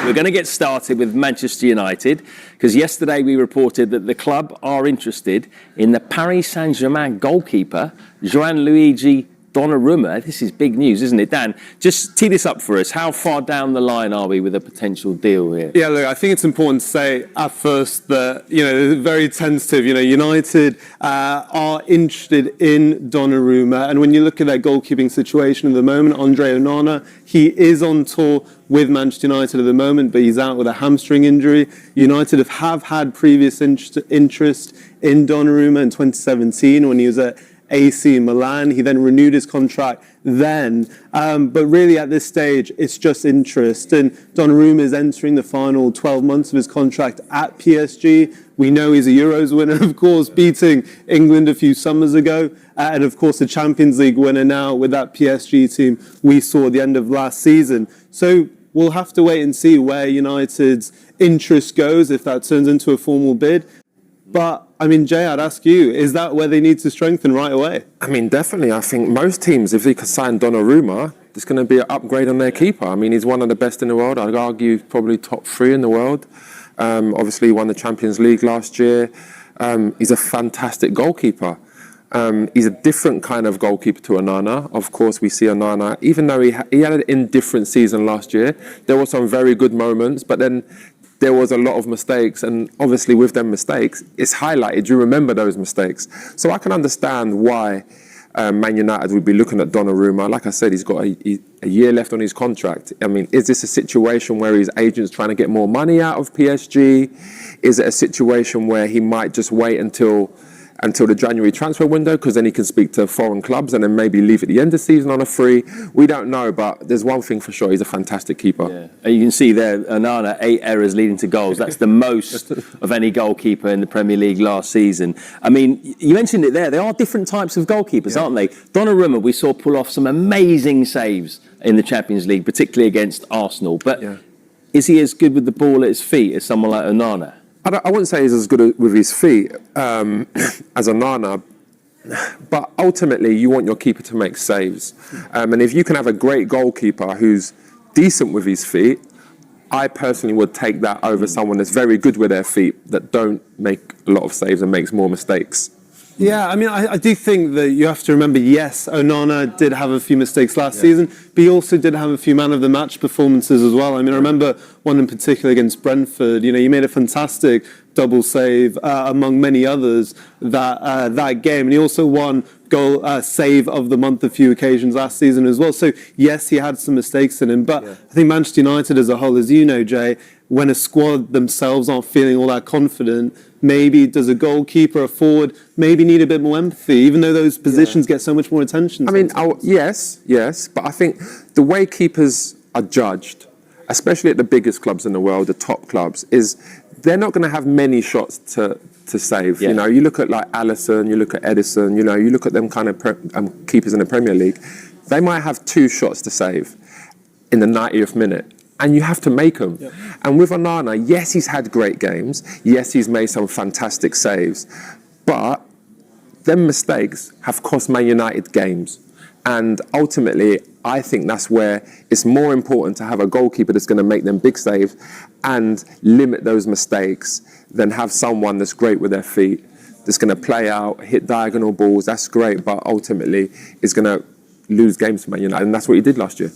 We're going to get started with Manchester United because yesterday we reported that the club are interested in the Paris Saint-Germain goalkeeper, Gianluigi Donnarumma. This is big news, isn't it, Dan? Just tee this up for us. How far down the line are we with a potential deal here? Yeah, look, I think it's important to say at first that, very tentative. United are interested in Donnarumma. And when you look at their goalkeeping situation at the moment, Andre Onana, he is on tour with Manchester United at the moment, but he's out with a hamstring injury. United have had previous interest in Donnarumma in 2017 when he was at AC Milan. He then renewed his contract then. But really at this stage, it's just interest. And Donnarumma is entering the final 12 months of his contract at PSG. We know he's a Euros winner, of course, beating England a few summers ago. And of course, the Champions League winner now with that PSG team we saw at the end of last season. So we'll have to wait and see where United's interest goes, if that turns into a formal bid. But, Jay, I'd ask you, is that where they need to strengthen right away? Definitely. I think most teams, if they could sign Donnarumma, there's going to be an upgrade on their keeper. He's one of the best in the world. I'd argue probably top 3 in the world. Obviously, he won the Champions League last year. He's a fantastic goalkeeper. He's a different kind of goalkeeper to Onana. Of course, we see Onana, even though he had an indifferent season last year, there were some very good moments, but then there was a lot of mistakes, and obviously with them mistakes, it's highlighted. You remember those mistakes. So I can understand why Man United would be looking at Donnarumma. Like I said, he's got a year left on his contract. Is this a situation where his agent's trying to get more money out of PSG? Is it a situation where he might just wait until the January transfer window, because then he can speak to foreign clubs and then maybe leave at the end of the season on a free? We don't know, but there's one thing for sure, he's a fantastic keeper. Yeah. You can see there, Onana, 8 errors leading to goals. That's the most of any goalkeeper in the Premier League last season. You mentioned it there. There are different types of goalkeepers, aren't they? Donnarumma, we saw pull off some amazing saves in the Champions League, particularly against Arsenal. But is he as good with the ball at his feet as someone like Onana? I wouldn't say he's as good with his feet as Onana, but ultimately you want your keeper to make saves. And if you can have a great goalkeeper who's decent with his feet, I personally would take that over someone that's very good with their feet, that don't make a lot of saves and makes more mistakes. Yeah, I do think that you have to remember, yes, Onana did have a few mistakes last season, but he also did have a few man-of-the-match performances as well. I remember one in particular against Brentford. He made a fantastic double save, among many others, that game. And he also won save of the month a few occasions last season as well. So, yes, he had some mistakes in him. But I think Manchester United as a whole, as you know, Jay, when a squad themselves aren't feeling all that confident, maybe does a goalkeeper, a forward, maybe need a bit more empathy, even though those positions get so much more attention. Yes, but I think the way keepers are judged, especially at the biggest clubs in the world, the top clubs, is they're not going to have many shots to save. You look at like Alisson, you look at Edison, you look at them kind of keepers in the Premier League, they might have 2 shots to save in the 90th minute. And you have to make them. And with Onana, yes, he's had great games. Yes, he's made some fantastic saves. But them mistakes have cost Man United games. And ultimately, I think that's where it's more important to have a goalkeeper that's going to make them big saves and limit those mistakes than have someone that's great with their feet, that's going to play out, hit diagonal balls. That's great, but ultimately is going to lose games for Man United. And that's what he did last year.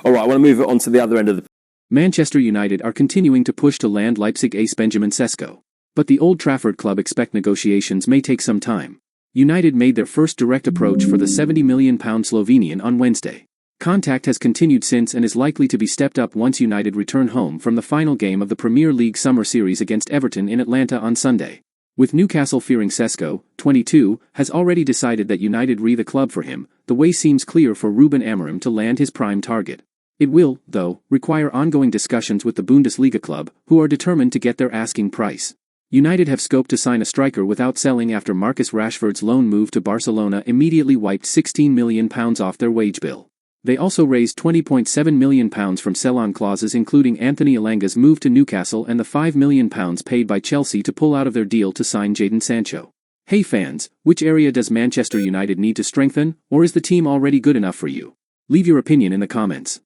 All right, I want to move it on to the other end of the... Manchester United are continuing to push to land Leipzig ace Benjamin Sesko. But the Old Trafford club expect negotiations may take some time. United made their first direct approach for the £70 million Slovenian on Wednesday. Contact has continued since and is likely to be stepped up once United return home from the final game of the Premier League Summer Series against Everton in Atlanta on Sunday. With Newcastle fearing Sesko, 22, has already decided that United re the club for him, the way seems clear for Ruben Amorim to land his prime target. It will, though, require ongoing discussions with the Bundesliga club, who are determined to get their asking price. United have scoped to sign a striker without selling after Marcus Rashford's loan move to Barcelona immediately wiped £16 million off their wage bill. They also raised £20.7 million from sell-on clauses including Anthony Elanga's move to Newcastle and the £5 million paid by Chelsea to pull out of their deal to sign Jadon Sancho. Hey fans, which area does Manchester United need to strengthen, or is the team already good enough for you? Leave your opinion in the comments.